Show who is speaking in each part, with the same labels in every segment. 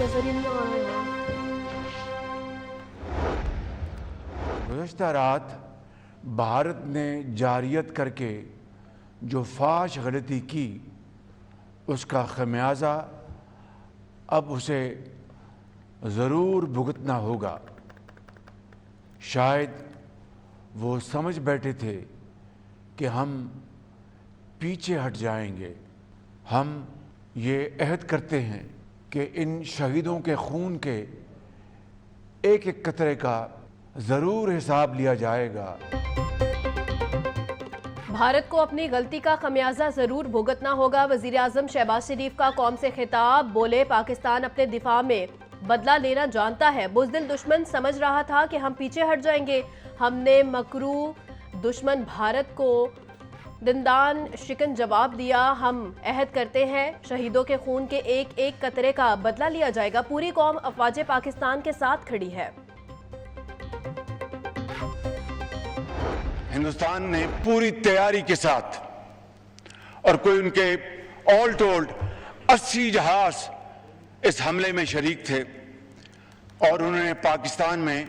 Speaker 1: नजर ही नहीं आ रहा है।
Speaker 2: गुज़श्ता रात भारत ने जारियत करके जो फाश गलती की उसका खमियाजा अब उसे ज़रूर भुगतना होगा। शायद वो समझ बैठे थे कि हम पीछे हट जाएंगे। हम ये अहद करते हैं कि इन शहीदों के खून के एक एक कतरे का ज़रूर हिसाब लिया जाएगा।
Speaker 1: भारत को अपनी गलती का खमियाजा जरूर भुगतना होगा। वजीर आजम शहबाज शरीफ का कौम से खिताब। बोले, पाकिस्तान अपने दिफा में बदला लेना जानता है। बुज़दिल दुश्मन समझ रहा था कि हम पीछे हट जाएंगे। हमने मकरू दुश्मन भारत को दंदान शिकन जवाब दिया। हम अहद करते हैं शहीदों के खून के एक एक कतरे का बदला लिया जाएगा। पूरी कौम अफवाज पाकिस्तान के साथ खड़ी है।
Speaker 2: हिंदुस्तान ने पूरी तैयारी के साथ और कोई उनके ऑल टोल्ड 80 जहाज इस हमले में शरीक थे और उन्होंने पाकिस्तान में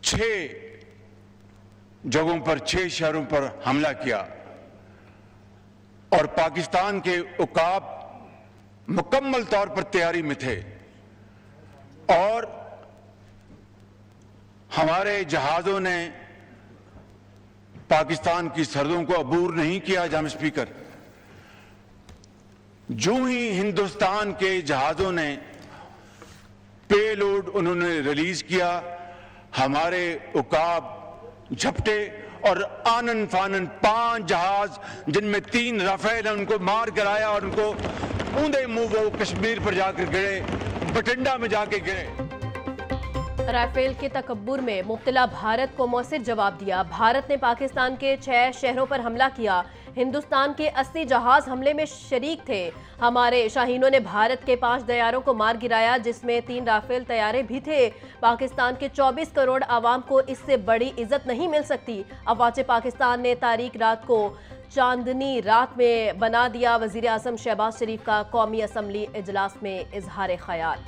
Speaker 2: 6 जगहों पर 6 शहरों पर हमला किया और पाकिस्तान के उकाब मुकम्मल तौर पर तैयारी में थे और हमारे जहाजों ने पाकिस्तान की सरहदों को अबूर नहीं किया। जाम स्पीकर, जो ही हिंदुस्तान के जहाजों ने पेलोड उन्होंने रिलीज किया, हमारे उकाब झपटे और आनन फानन 5 जहाज जिनमें 3 राफेल हैं उनको मार गिराया और उनको ऊंधे मुंह वो कश्मीर पर जाकर गिरे, बठिंडा में जाके गिरे।
Speaker 1: राफेल के तकब्बुर में मुब्तला भारत को मौसिर जवाब दिया। भारत ने पाकिस्तान के 6 शहरों पर हमला किया। हिंदुस्तान के 80 जहाज हमले में शरीक थे। हमारे शाहीनों ने भारत के 5 तैयारों को मार गिराया, जिसमें 3 राफेल तैयारे भी थे। पाकिस्तान के 24 करोड़ आवाम को इससे बड़ी इज्जत नहीं मिल सकती। अफवाज पाकिस्तान ने तारीख रात को चांदनी रात में बना दिया। वजीर आजम शहबाज शरीफ का कौमी असम्बली इजलास में इजहार ख्याल।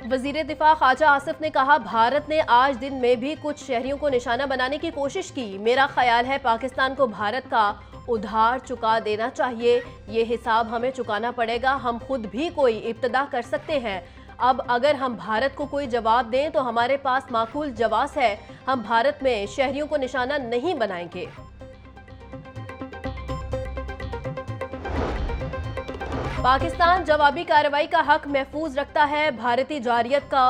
Speaker 1: वजीर दिफा ख्वाजा आसिफ ने कहा, भारत ने आज दिन में भी कुछ शहरियों को निशाना बनाने की कोशिश की। मेरा ख्याल है पाकिस्तान को भारत का उधार चुका देना चाहिए। ये हिसाब हमें चुकाना पड़ेगा। हम खुद भी कोई इब्तदा कर सकते हैं। अब अगर हम भारत को कोई जवाब दें तो हमारे पास माकूल जवाब है। हम भारत में शहरियों को निशाना नहीं बनाएंगे। पाकिस्तान जवाबी कार्रवाई का हक महफूज रखता है। भारतीय जारियत का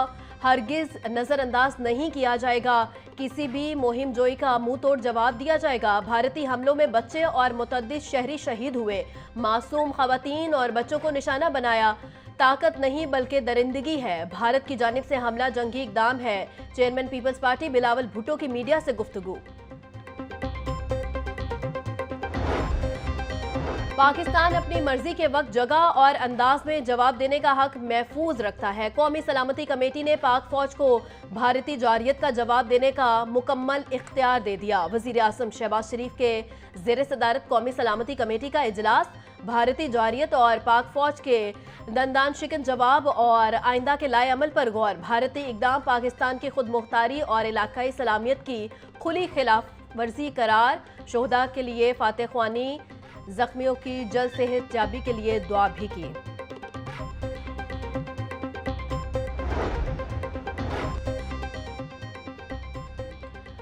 Speaker 1: हरगिज नजरअंदाज नहीं किया जाएगा। किसी भी मुहिम जोई का मुंह तोड़ जवाब दिया जाएगा। भारतीय हमलों में बच्चे और मुतअद्दिद शहरी शहीद हुए। मासूम खवातीन और बच्चों को निशाना बनाया। ताकत नहीं बल्कि दरिंदगी है। भारत की जानिब से हमला जंगी इकदाम है। चेयरमैन पीपल्स पार्टी बिलावल भुट्टो की मीडिया से गुफ्तगू। पाकिस्तान अपनी मर्जी के वक्त, जगह और अंदाज में जवाब देने का हक महफूज रखता है। कौमी सलामती कमेटी ने पाक फौज को भारतीय जारियत का जवाब देने का मुकम्मल इख्तियार दे दिया। वजीर आजम शहबाज शरीफ के ज़ेर सदारत कौमी सलामती कमेटी का इजलास भारतीय जारियत और पाक फौज के दंदान शिकन जवाब और आइंदा के लाए अमल पर गौर। भारतीय इकदाम पाकिस्तान की खुद मुख्तारी और इलाकाई सलामियत की खुली खिलाफ वर्जी करार। शोहदा के लिए फातह ख्वानी, जख्मियों की जल्द सेहत याबी के लिए दुआ भी की।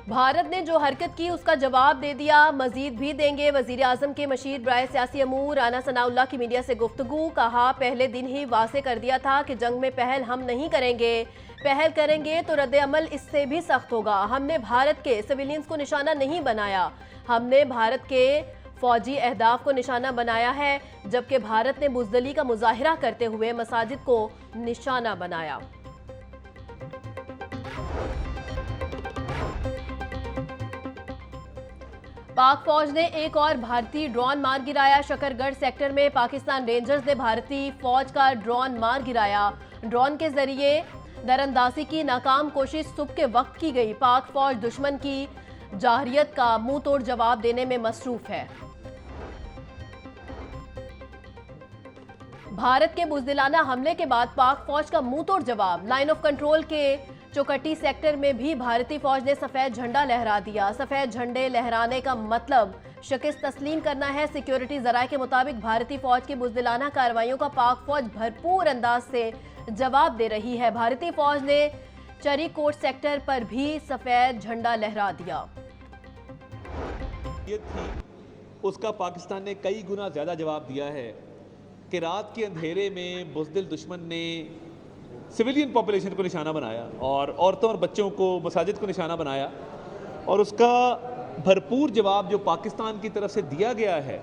Speaker 1: भारत ने जो हरकत की उसका जवाब दे दिया, मजीद भी देंगे। वजीर आजम के मशीर बराए सियासी अमूर राना सनाउल्लाह की मीडिया से गुफ्तगू। कहा, पहले दिन ही वाज़े कर दिया था कि जंग में पहल हम नहीं करेंगे। पहल करेंगे तो रद्द अमल इससे भी सख्त होगा। हमने भारत के सिविलियंस को निशाना नहीं बनाया। हमने भारत के फौजी अहदाफ को निशाना बनाया है, जबकि भारत ने बुज़दिली का मुजाहिरा करते हुए मसाजिद को निशाना बनाया। पाक फौज ने एक और भारतीय ड्रोन मार गिराया। शकरगढ़ सेक्टर में पाकिस्तान रेंजर्स ने भारतीय फौज का ड्रोन मार गिराया। ड्रोन के जरिए दरअंदाजी की नाकाम कोशिश सुबह के वक्त की गई। पाक फौज दुश्मन की जारहियत का मुंह तोड़ जवाब देने में मसरूफ है। भारत के बुज़दिलाना हमले के बाद पाक फौज का मुंह तोड़ जवाब। लाइन ऑफ कंट्रोल के चौकटी सेक्टर में भी भारतीय फौज ने सफेद झंडा लहरा दिया। सफेद झंडे लहराने का मतलब शिकस्त तस्लीम करना है। सिक्योरिटी जराये के मुताबिक भारतीय फौज की बुज़दिलाना कार्रवाइयों का पाक फौज भरपूर अंदाज से जवाब दे रही है। भारतीय फौज ने चरी कोट सेक्टर पर भी सफेद झंडा लहरा दिया।
Speaker 3: ये थी उसका पाकिस्तान ने कई गुना ज़्यादा जवाब दिया है कि रात के अंधेरे में बुज़दिल दुश्मन ने सिविलियन पॉपुलेशन को निशाना बनाया और औरतों और बच्चों को, मसाजिद को निशाना बनाया, और उसका भरपूर जवाब जो पाकिस्तान की तरफ से दिया गया है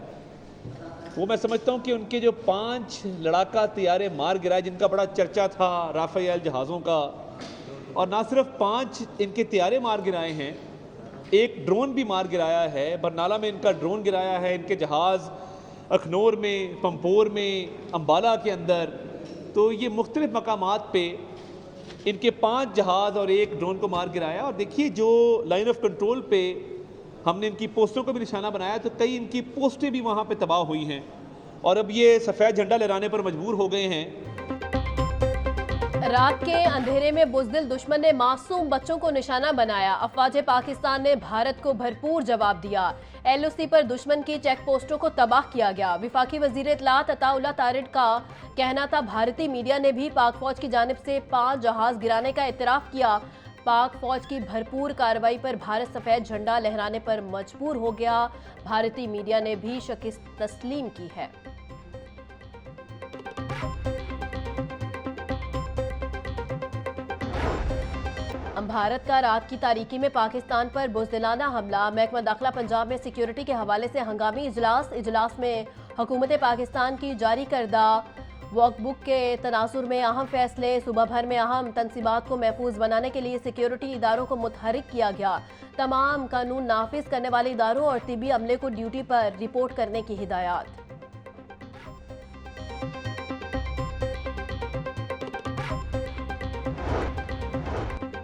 Speaker 3: वो मैं समझता हूँ कि उनके जो 5 लड़ाका तैयारे मार गिराए, जिनका बड़ा चर्चा था राफेल जहाज़ों का, और ना सिर्फ 5 इनके तैयारे मार गिराए हैं, एक ड्रोन भी मार गिराया है। बरनाला में इनका ड्रोन गिराया है, इनके जहाज़ अखनौर में, पंपोर में, अम्बाला के अंदर। तो ये मुख्तलिफ मकामात पे इनके 5 जहाज़ और एक ड्रोन को मार गिराया। और देखिए जो लाइन ऑफ कंट्रोल पे हमने इनकी पोस्टों को भी निशाना बनाया, तो कई इनकी पोस्टें भी वहाँ पे तबाह हुई हैं और अब ये सफ़ेद झंडा लहराने पर मजबूर हो गए हैं।
Speaker 1: रात के अंधेरे में बुज़दिल दुश्मन ने मासूम बच्चों को निशाना बनाया। अफवाज पाकिस्तान ने भारत को भरपूर जवाब दिया। LOC पर दुश्मन की चेक पोस्टों को तबाह किया गया। विफाकी वजीर इत्तलात अताउल्लाह तारिड़ का कहना था भारतीय मीडिया ने भी पाक फौज की जानिब से 5 जहाज गिराने का इतराफ़ किया। पाक फौज की भरपूर कार्रवाई पर भारत सफेद झंडा लहराने पर मजबूर हो गया। भारतीय मीडिया ने भी शिकस्त तस्लीम की है। भारत का रात की तारीकी में पाकिस्तान पर बुज़दिलाना हमला। महकमा दाखिला पंजाब में सिक्योरिटी के हवाले से हंगामी इजलास में हुकूमत पाकिस्तान की जारी करदा वर्कबुक के तनाजुर में अहम फैसले। सुबह भर में अहम तनसीबात को महफूज बनाने के लिए सिक्योरिटी इदारों को मुतहरिक किया गया। तमाम कानून नाफिज करने वाले इदारों और तिबी अमले को ड्यूटी पर रिपोर्ट करने की हिदायत।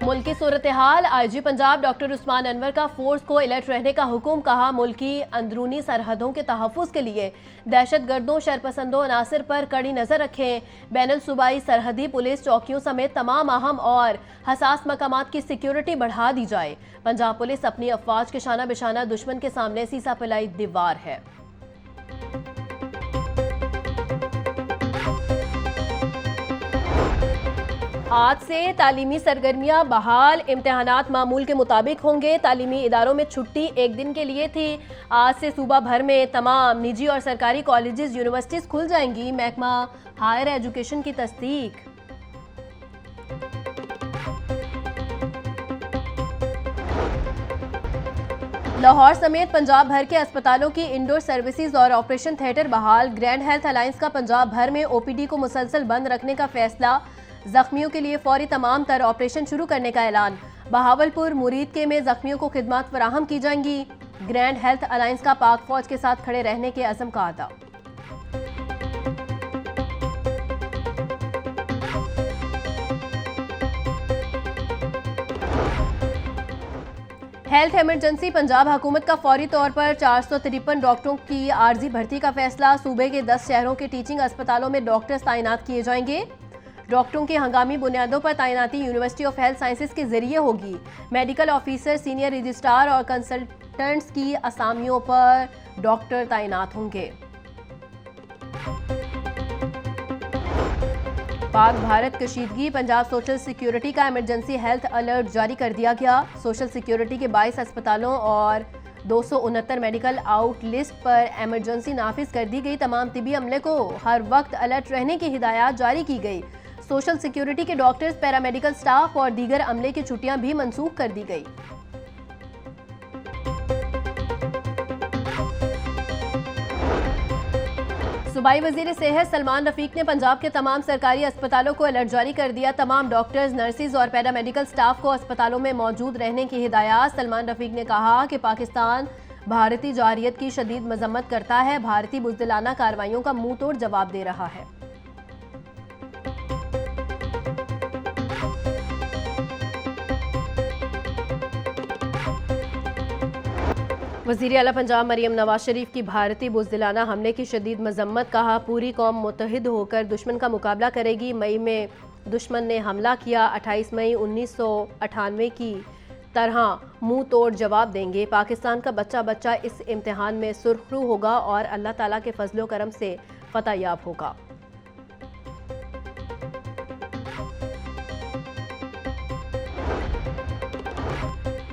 Speaker 1: मुल्की सूरत हाल। IG पंजाब डॉक्टर उस्मान अनवर का फोर्स को अलर्ट रहने का हुक्म। कहा मुल्की अंदरूनी सरहदों के तहफ़्फ़ुज़ के लिए दहशतगर्दों, शरपसंदों अनासर पर कड़ी नज़र रखें। बैनुल सूबाई सरहदी पुलिस चौकियों समेत तमाम अहम और हसास मकामात की सिक्योरिटी बढ़ा दी जाए। पंजाब पुलिस अपनी अफवाज के शाना बिशाना दुश्मन के सामने सीसा पिलाई दीवार है। आज से तालीमी सरगर्मियां बहाल। इम्तिहानात मामूल के मुताबिक होंगे। तालीमी इदारों में छुट्टी एक दिन के लिए थी। आज से सूबा भर में तमाम निजी और सरकारी कॉलेजेस, यूनिवर्सिटीज़ खुल जाएंगी। महकमा हायर एजुकेशन की तस्दीक। लाहौर समेत पंजाब भर के अस्पतालों की इंडोर सर्विसेज और ऑपरेशन थिएटर बहाल। ग्रैंड हेल्थ अलायंस का पंजाब भर में OPD को मुसलसल बंद रखने का फैसला। जख्मियों के लिए फौरी तमाम तर ऑपरेशन शुरू करने का ऐलान। बहावलपुर मुरीदके में जख्मियों को खिदमत फराहम की जाएंगी। ग्रैंड हेल्थ अलायंस का पाक फौज के साथ खड़े रहने के अज़म का अदा। Health emergency. पंजाब हुकूमत का फौरी तौर पर 453 डॉक्टरों की आर्जी भर्ती का फैसला। सूबे के 10 शहरों के टीचिंग अस्पतालों में डॉक्टर्स तैनात किए जाएंगे। डॉक्टरों की हंगामी बुनियादों पर तैनाती यूनिवर्सिटी ऑफ हेल्थ साइंसेज के जरिए होगी। मेडिकल ऑफिसर, सीनियर रजिस्ट्रार और कंसल्टेंट्स की असामियों पर डॉक्टर तैनात होंगे। पाक भारत कशीदगी। पंजाब सोशल सिक्योरिटी का इमरजेंसी हेल्थ अलर्ट जारी कर दिया गया। सोशल सिक्योरिटी के 22 अस्पतालों और 269 मेडिकल आउट लिस्ट पर इमरजेंसी नाफिज कर दी गई। तमाम तिबी अमले को हर वक्त अलर्ट रहने की हिदायत जारी की गई। सोशल सिक्योरिटी के डॉक्टर्स, पैरामेडिकल स्टाफ और दीगर अमले की छुट्टियां भी मनसूख कर दी गई। सूबाई वजीर सेहत सलमान रफीक ने पंजाब के तमाम सरकारी अस्पतालों को अलर्ट जारी कर दिया। तमाम डॉक्टर्स, नर्सिस और पैरामेडिकल स्टाफ को अस्पतालों में मौजूद रहने की हिदायत। सलमान रफीक ने कहा कि पाकिस्तान भारतीय जारहियत की शदीद मजम्मत करता है, भारतीय बुज़दिलाना कार्रवाइयों का मुंह तोड़ जवाब दे रहा है। वज़ीर आला पंजाब मरियम नवाज शरीफ की भारतीय बुज़दिलाना हमले की शदीद मजम्मत, कहा पूरी कौम मुत्तहिद होकर दुश्मन का मुकाबला करेगी। मई में दुश्मन ने हमला किया, 28 मई 1998 की तरह मुंह तोड़ जवाब देंगे। पाकिस्तान का बच्चा बच्चा इस इम्तिहान में सुरखरू होगा और अल्लाह ताला के फजलो करम से फतह याब होगा।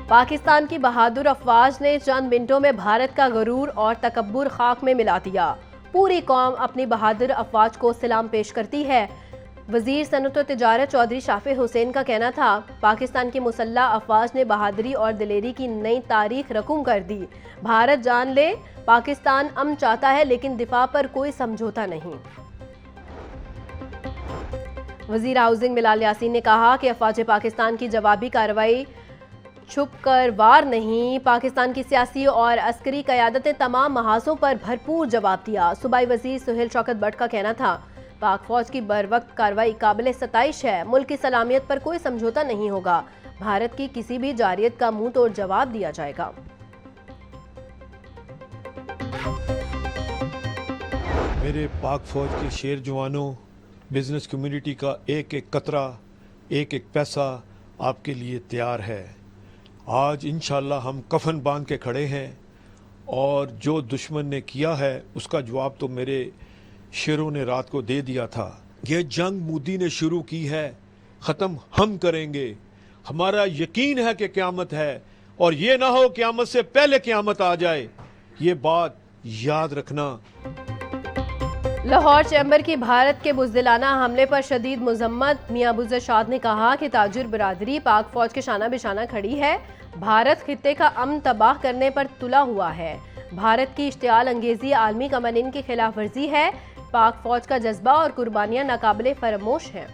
Speaker 1: पाकिस्तान की बहादुर अफवाज ने चंद मिनटों में भारत का गरूर और तकब्बुर खाक में मिला दिया। पूरी कौम अपनी बहादुर अफवाज को सलाम पेश करती है। वजीर सनअत व तिजारत चौधरी शाफी हुसैन का कहना था, पाकिस्तान की मुसल्लह अफवाज ने बहादुरी और दिलेरी की नई तारीख रकूम कर दी। भारत जान ले, पाकिस्तान अमन चाहता है लेकिन दिफा पर कोई समझौता नहीं। वजीर हाउसिंग बिलाल यासीन ने कहा कि अफवाज पाकिस्तान की जवाबी कार्रवाई छुप कर वार नहीं, पाकिस्तान की सियासी और अस्करी क़यादत ने तमाम महाजों पर भरपूर जवाब दिया। सूबाई वजीर सुहेल शौकत भट्ट का कहना था, पाक फौज की बरवक्त कार्रवाई काबिल सताइश है, मुल्क की सलामियत पर कोई समझौता नहीं होगा, भारत की किसी भी जारियत का मुंह तोड़ जवाब दिया जाएगा।
Speaker 4: मेरे पाक फौज के शेर जवानों, बिजनेस कम्युनिटी का एक एक कतरा, एक एक पैसा आपके लिए तैयार है। आज इंशाल्लाह हम कफन बांध के खड़े हैं और जो दुश्मन ने किया है उसका जवाब तो मेरे शेरों ने रात को दे दिया था। ये जंग मोदी ने शुरू की है, ख़त्म हम करेंगे। हमारा यकीन है कि क़यामत है और ये ना हो क़यामत से पहले क़यामत आ जाए, ये बात याद रखना।
Speaker 1: लाहौर चैम्बर की भारत के बुज़दिलाना हमले पर शदीद मजम्मत, मियां अबू ज़रशाद ने कहा कि ताजिर बरादरी पाक फौज के शाना बिशाना खड़ी है। भारत खित्ते का अमन तबाह करने पर तुला हुआ है। भारत की इश्तियाल अंगेजी आलमी कवानीन की खिलाफ वर्जी है। पाक फौज का जज्बा और कुर्बानियां नाकाबिले फरामोश हैं।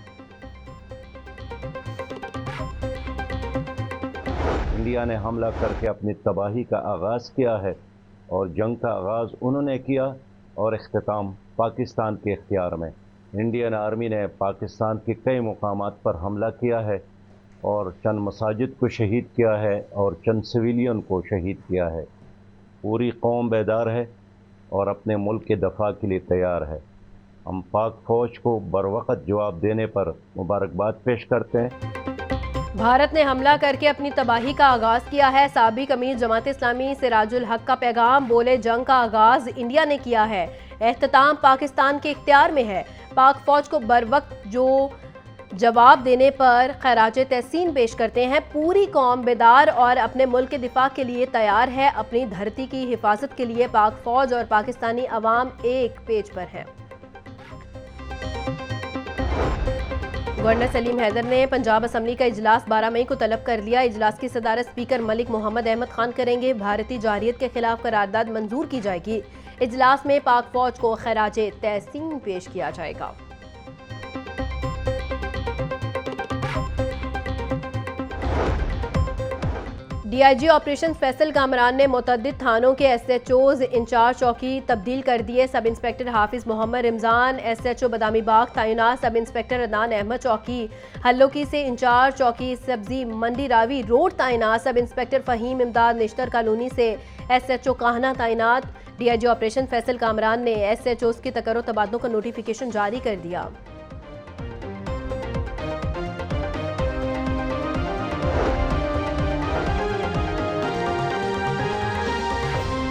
Speaker 5: इंडिया ने हमला करके अपनी तबाही का आगाज़ किया है और जंग का आगाज़ उन्होंने किया और इख्तिताम पाकिस्तान के इख्तियार में। इंडियन आर्मी ने पाकिस्तान के कई मुकामात पर हमला किया है और चंद मसाजिद को शहीद किया है और चंद सिविलियन को शहीद किया है। पूरी कौम बेदार है और अपने मुल्क के दफा के लिए तैयार है। हम पाक फौज को बरवक़्त जवाब देने पर मुबारकबाद पेश करते हैं।
Speaker 1: भारत ने हमला करके अपनी तबाही का आगाज किया है। साबिक अमीर जमात इस्लामी सिराजुल हक का पैगाम, बोले जंग का आगाज इंडिया ने किया है, एहतमाम पाकिस्तान के इख्तियार में है। पाक फौज को बरवक्त जो जवाब देने पर खराज तहसीन पेश करते हैं। पूरी कौम बेदार और अपने मुल्क के दिफा के लिए तैयार है। अपनी धरती की हिफाजत के लिए पाक फौज और पाकिस्तानी अवाम एक पेज पर है। गवर्नर सलीम हैदर ने पंजाब असम्बली का इजलास 12 मई को तलब कर लिया। इजलास की सदारत स्पीकर मलिक मोहम्मद अहमद खान करेंगे। भारतीय जारियत के खिलाफ करारदाद मंजूर की जाएगी। इजलास में पाक फौज को खराज तहसीन पेश किया जाएगा। डीआईजी ऑपरेशन फैसल कामरान ने मुतअद्दिद थानों के एसएचओज इंचार्ज चौकी तब्दील कर दिए। सब इंस्पेक्टर हाफिज मोहम्मद रमजान एसएचओ बदामी बाग तैनात। सब इंस्पेक्टर अदनान अहमद चौकी हल्लोकी से इंचार्ज चौकी सब्जी मंडी रावी रोड तैनात। सब इंस्पेक्टर फ़हीम इमदाद निश्तर कॉलोनी से एसएचओ काहना तैनात। डीआईजी ऑपरेशन फैसल कामरान ने एसएचओज की तकर्रो तबादलों का नोटिफिकेशन जारी कर दिया।